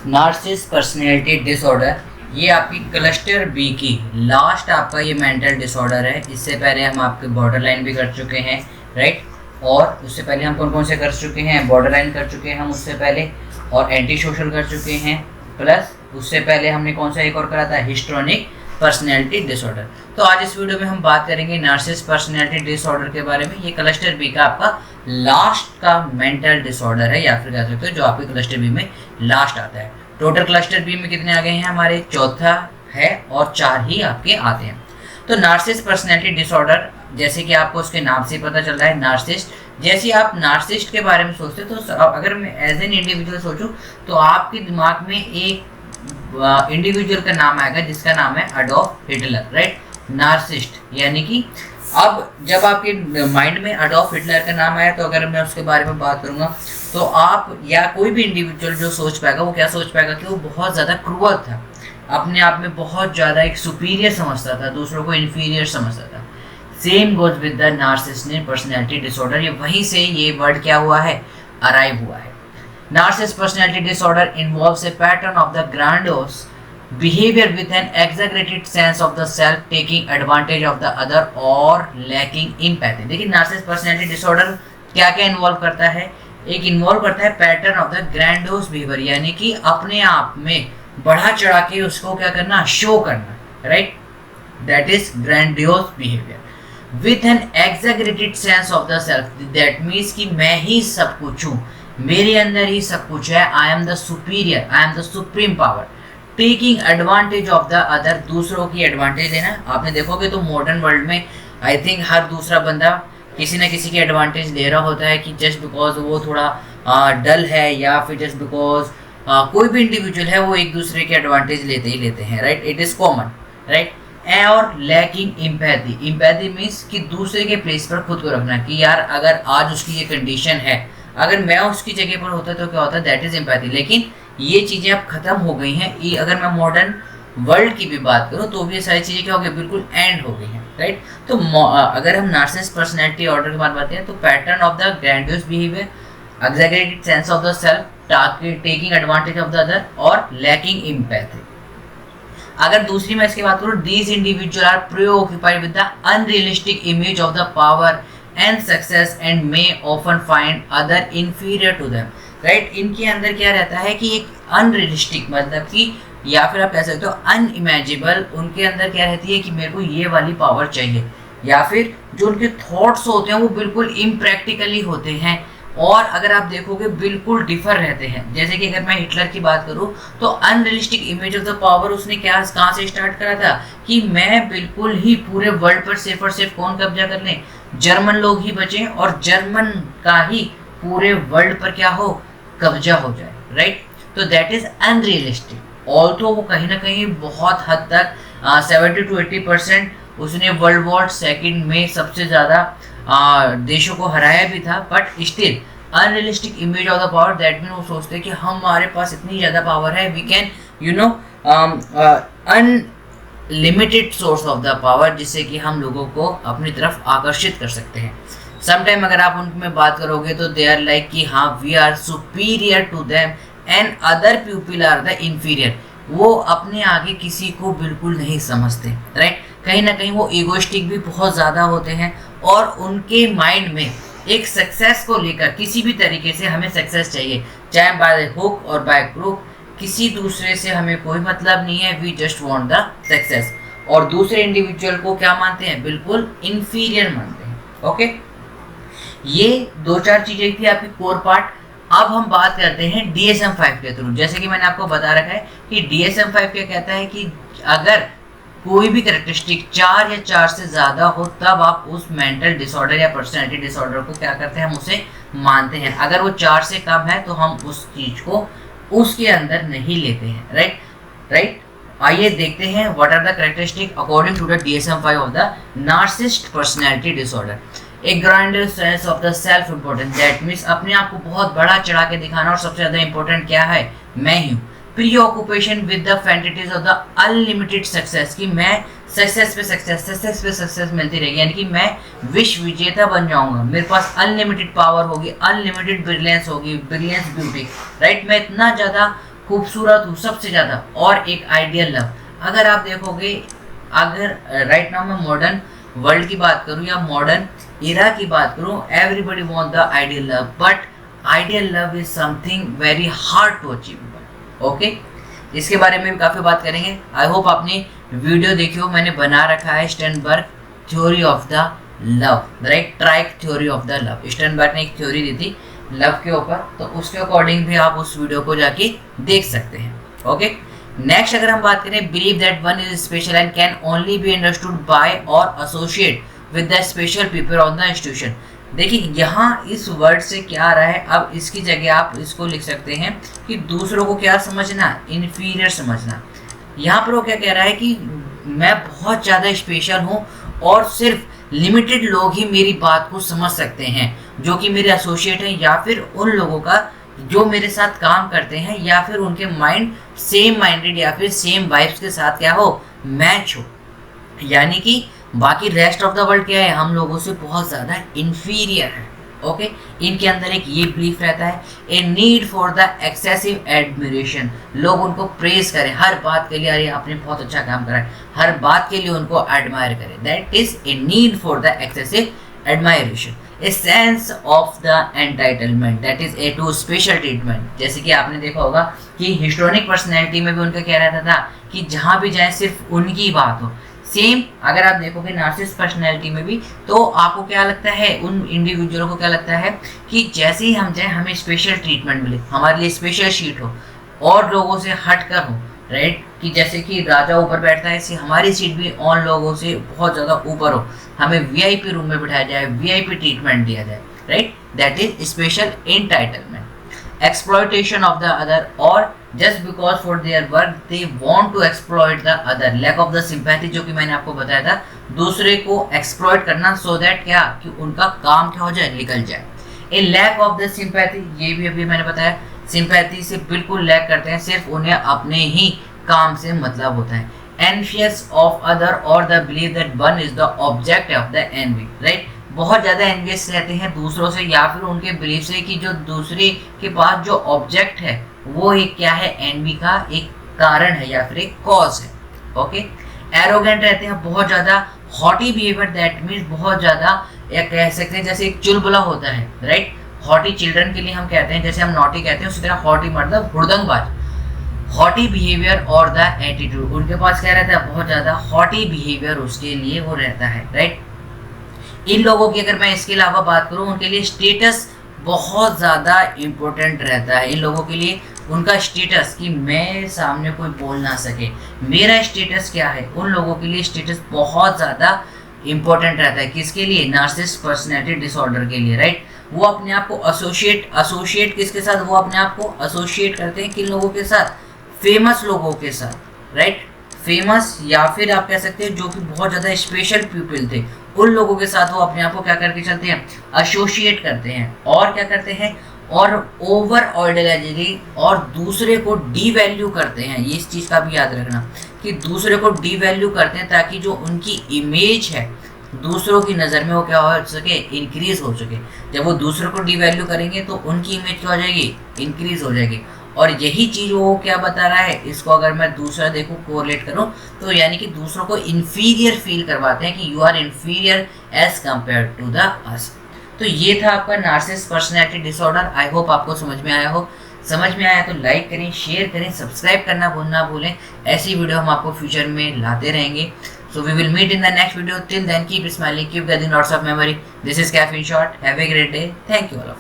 Nazis personality disorder, ये आपकी cluster B की लास्ट आपका ये मेंटल डिसऑर्डर है। इससे पहले हम आपके बॉर्डर लाइन भी कर चुके हैं, राइट। और उससे पहले हम कौन कौन से कर चुके हैं, बॉर्डर लाइन कर चुके हैं हम उससे पहले, और एंटी सोशल कर चुके हैं, प्लस उससे पहले हमने कौन सा एक और करा था, हिस्ट्रोनिक पर्सनैलिटी डिसऑर्डर। तो आज इस वीडियो में हम बात करेंगे नार्सिस पर्सनैलिटी डिसऑर्डर के बारे में। ये क्लस्टर बी का आपका लास्ट का मेंटल डिसऑर्डर है, या फिर कह सकते हो जो आपके क्लस्टर बी में लास्ट आता है। टोटल क्लस्टर बी में कितने आ गए हैं हमारे, चौथा है और 4 ही आपके आते हैं। तो नार्सिस पर्सनैलिटी डिसऑर्डर, जैसे कि आपको उसके नाम से पता चल रहा है नार्सिस्ट, जैसे आप नार्सिस्ट के बारे में सोचते तो अगर मैं एज एन इंडिविजुअल सोचूं तो आपके दिमाग में एक इंडिविजुअल का नाम आएगा जिसका नाम है अडोल्फ हिटलर, राइट। नार्सिस्ट यानी कि अब जब आपके माइंड में अडोल्फ हिटलर का नाम आया तो अगर मैं उसके बारे में बात करूंगा तो आप या कोई भी इंडिविजुअल जो सोच पाएगा वो क्या सोच पाएगा कि वो बहुत ज़्यादा क्रूअल था, अपने आप में बहुत ज़्यादा एक सुपीरियर समझता था, दूसरों को इन्फीरियर समझता था। Same goes with the narcissist personality disorder, ये वहीं से ये वर्ड क्या हुआ है, अराइव हुआ है। Narcissist personality disorder involves a pattern of the grandiose behavior with an exaggerated sense of the self, taking advantage of the other or lacking empathy। देखिए नार्सिसिस्ट पर्सनैलिटी डिसऑर्डर क्या क्या इन्वॉल्व करता है, एक इन्वॉल्व करता है पैटर्न ऑफ द ग्रैंडोस बिहेवियर, यानी कि अपने आप में बढ़ा चढ़ा के उसको क्या करना, शो करना, right. That is grandiose behaviour with an exaggerated sense of the self, that means कि मैं ही सब कुछ हूँ, मेरे अंदर ही सब कुछ है, I am the superior, I am the supreme power, taking advantage of the other, दूसरों की एडवांटेज लेना। आपने देखोगे तो मॉडर्न वर्ल्ड में आई थिंक हर दूसरा बंदा किसी न किसी की एडवांटेज ले रहा होता है कि जस्ट बिकॉज वो थोड़ा डल है, या फिर जस्ट बिकॉज कोई भी इंडिविजुअल है वो एक दूसरे के एडवांटेज लेते ही लेते हैं, right. It is common, right. और लैकिंग एम्पैथी, एम्पैथी मीन्स कि दूसरे के प्लेस पर खुद को रखना, कि यार अगर आज उसकी ये कंडीशन है, अगर मैं उसकी जगह पर होता तो क्या होता, दैट इज एम्पैथी। लेकिन ये चीज़ें अब खत्म हो गई हैं। अगर मैं मॉडर्न वर्ल्ड की भी बात करूँ तो भी ये सारी चीज़ें क्या हो गई, बिल्कुल एंड हो गई हैं, राइट। तो अगर हम नार्सिसिस्ट पर्सनैलिटी ऑर्डर की बात करते हैं तो pattern of the grandiose behaviour, exaggerated sense of the self, taking advantage of the other or lacking empathy. अगर दूसरी मैं इसकी बात करूँ, these individual are preoccupied with the unrealistic image of the power and success and may often find other inferior to them, right। इनके अंदर क्या रहता है कि एक अनरियलिस्टिक, मतलब कि या फिर आप कह सकते हो अनइमेजिबल, उनके अंदर क्या रहती है कि मेरे को ये वाली पावर चाहिए, या फिर जो उनके थॉट्स होते हैं वो बिल्कुल इम्प्रैक्टिकली होते हैं, और अगर आप देखोगे बिल्कुल डिफर रहते हैं। जैसे कि अगर मैं हिटलर की बात करूं तो unrealistic image of the power उसने क्या कहाँ से स्टार्ट करा था कि मैं बिल्कुल ही पूरे वर्ल्ड पर सिर्फ और सिर्फ कौन कब्जा कर ले, जर्मन लोग ही बचे और जर्मन का ही पूरे वर्ल्ड पर क्या हो, कब्जा हो जाए, राइट। तो दैट इज अनरियलिस्टिक। ऑल्थो वो कहीं ना कहीं बहुत हद तक 70 to 80% उसने वर्ल्ड वॉर सेकेंड में सबसे ज़्यादा देशों को हराया भी था, but still unrealistic image of the power, that mean वो सोचते हैं कि हमारे पास इतनी ज़्यादा पावर है, we can you know unlimited source of the power, जिससे कि हम लोगों को अपनी तरफ आकर्षित कर सकते हैं। समटाइम अगर आप उनमें बात करोगे तो दे आर लाइक कि हाँ we are superior to them and other people are the inferior, वो अपने आगे किसी को बिल्कुल नहीं समझते, राइट। कहीं ना कहीं वो ईगोइस्टिक भी बहुत ज़्यादा होते हैं, और उनके माइंड में एक सक्सेस को लेकर किसी भी तरीके से हमें सक्सेस चाहिए, चाहे by hook or by crook, किसी दूसरे से हमें कोई मतलब नहीं है, we just want the success. और दूसरे इंडिविजुअल को क्या मानते हैं, बिल्कुल इन्फीरियर मानते हैं, ओके। ये 2-4 चीज़ें थी आपकी कोर पार्ट। अब हम बात करते हैं DSM-5 के थ्रू। जैसे कि मैंने आपको बता रखा है कि DSM-5 क्या कहता है कि अगर कोई भी कैरेक्टरिस्टिक 4 या 4 से ज़्यादा हो तब आप उस मेंटल डिसऑर्डर या पर्सनैलिटी डिसऑर्डर को क्या करते हैं, हम उसे मानते हैं। अगर वो 4 से कम है तो हम उस चीज़ को उसके अंदर नहीं लेते हैं, राइट। आइए देखते हैं what are the characteristic according to the DSM-5 of the narcissist personality disorder. एक grand sense of the self importance, that means अपने आप को बहुत बड़ा चढ़ा के दिखाना, और सबसे ज़्यादा इंपॉर्टेंट क्या है, मैं ही हूँ। प्रीऑक्यूपेशन with the fantasies of the unlimited success, कि मैं सक्सेस पे सक्सेस मिलती रहेगी, यानी कि मैं विश्व विजेता बन जाऊंगा, मेरे पास अनलिमिटेड पावर होगी, अनलिमिटेड ब्रिलियंस होगी, ब्रिलियंस ब्यूटी, राइट। मैं इतना ज़्यादा खूबसूरत हूँ सबसे ज़्यादा, और एक आइडियल लव। अगर आप देखोगे, अगर राइट नाउ मैं मॉडर्न वर्ल्ड की बात करूँ या मॉडर्न इरा की बात करूँ, everybody want the ideal love, but ideal love is something very hard to achieve. Okay, इसके बारे में भी काफ़ी बात करेंगे। आई होप आपने वीडियो देखी हो, मैंने बना रखा है Sternberg theory of the love, right, triarchic theory of the love. Sternberg ने एक थ्योरी दी थी लव के ऊपर, तो उसके अकॉर्डिंग भी आप उस वीडियो को जाके देख सकते हैं। ओके, नेक्स्ट अगर हम बात करें, believe that one is special and can only be understood by or associate with the special people on the institution. देखिए यहाँ इस वर्ड से क्या आ रहा है, अब इसकी जगह आप इसको लिख सकते हैं कि दूसरों को क्या समझना, इन्फीरियर समझना। यहाँ पर वो क्या कह रहा है कि मैं बहुत ज़्यादा स्पेशल हूँ और सिर्फ लिमिटेड लोग ही मेरी बात को समझ सकते हैं, जो कि मेरे एसोसिएट हैं या फिर उन लोगों का जो मेरे साथ काम करते हैं या फिर उनके माइंड सेम माइंडेड या फिर सेम वाइब्स के साथ क्या हो, मैच हो। यानी कि बाकी रेस्ट ऑफ द वर्ल्ड क्या है, हम लोगों से बहुत ज़्यादा इन्फीरियर है। ओके, इनके अंदर एक ये बिलीफ रहता है, ए need for the excessive admiration, लोग उनको प्रेज करें हर बात के लिए, अरे आपने बहुत अच्छा काम करा है, हर बात के लिए उनको एडमायर करें। That is a need for the excessive admiration. A sense of the entitlement, that is a to special treatment. जैसे कि आपने देखा होगा कि हिस्टोनिक पर्सनैलिटी में भी उनका क्या रहता था कि जहाँ भी जाए सिर्फ उनकी बात हो। सेम अगर आप देखोगे नार्सिसिस्ट पर्सनैलिटी में भी, तो आपको क्या लगता है, उन इंडिविजुअलों को क्या लगता है कि जैसे ही हम जाए हमें स्पेशल ट्रीटमेंट मिले, हमारे लिए स्पेशल सीट हो और लोगों से हट कर हो, राइट, कि जैसे कि राजा ऊपर बैठता है ऐसे हमारी सीट भी और लोगों से बहुत ज़्यादा ऊपर हो, हमें वीआईपी रूम में बिठाया जाए, वीआईपी ट्रीटमेंट दिया जाए, right, that is special entitlement. Exploitation of the other, or just because for their work they want to exploit the other. Lack of the sympathy, जो कि मैंने आपको बताया था, दूसरे को एक्सप्लॉयट करना सो दैट क्या कि उनका काम क्या हो जाए, निकल जाए। A lack of the sympathy, ये भी अभी मैंने बताया, सिंपैथी से बिल्कुल लैक करते हैं, सिर्फ उन्हें अपने ही काम से मतलब होता है। Envious of other or the believe that one is the object of the envy, right, बहुत ज़्यादा एनवियस रहते हैं दूसरों से या फिर उनके बिलीफ से कि जो दूसरे के पास जो ऑब्जेक्ट है वो एक क्या है, एनवी का एक कारण है या फिर एक कॉज है। ओके, एरोगेंट रहते हैं बहुत ज़्यादा। हॉटी बिहेवियर, दैट मीन्स बहुत ज़्यादा, या कह सकते हैं जैसे एक चुलबुला होता है, राइट। हॉटी चिल्ड्रन के लिए हम कहते हैं, जैसे हम नॉटी कहते हैं, उसी तरह हॉटी मतलब हुड़दंगबाज। हॉटी बिहेवियर और द एटीट्यूड, उनके पास क्या रहता है, बहुत ज़्यादा हॉटी बिहेवियर उसके लिए वो रहता है, राइट। इन लोगों की अगर मैं इसके अलावा बात करूं, उनके लिए स्टेटस बहुत ज़्यादा इम्पोर्टेंट रहता है। इन लोगों के लिए उनका स्टेटस, कि मैं सामने कोई बोल ना सके, मेरा स्टेटस क्या है, उन लोगों के लिए स्टेटस बहुत ज़्यादा इम्पोर्टेंट रहता है। किसके लिए, नार्सिसिस्ट पर्सनैलिटी डिसऑर्डर के लिए, राइट। वो अपने आप को एसोसिएट किसके साथ, वो अपने आप को एसोसिएट करते हैं किन लोगों के साथ, फेमस लोगों के साथ, राइट। फेमस या फिर आप कह सकते हैं जो कि बहुत ज़्यादा स्पेशल पीपल थे, उन लोगों के साथ वो अपने आप को क्या करके चलते हैं, एसोसिएट करते हैं। और क्या करते हैं, और ओवर ऑर्डिनरी, और दूसरे को डी वैल्यू करते हैं। ये इस चीज़ का भी याद रखना कि दूसरे को डी वैल्यू करते हैं, ताकि जो उनकी इमेज है दूसरों की नज़र में वो क्या हो सके, इंक्रीज हो सके। जब वो दूसरों को डी वैल्यू करेंगे तो उनकी इमेज क्या हो जाएगी, इंक्रीज हो जाएगी। और यही चीज़ वो क्या बता रहा है, इसको अगर मैं दूसरा देखूँ, कोरिलेट करूँ, तो यानी कि दूसरों को इन्फीरियर फील करवाते हैं कि you are inferior as compare to the us. तो ये था आपका narcissist personality disorder. I hope आपको समझ में आया हो। समझ में आया तो लाइक करें, शेयर करें, सब्सक्राइब करना ना भूलें। ऐसी वीडियो हम आपको फ्यूचर में लाते रहेंगे। So we will meet in the next video. Till then, keep smiling, keep gathering lots of memory. This is Caffeine Shot. Have a great day. Thank you all of you.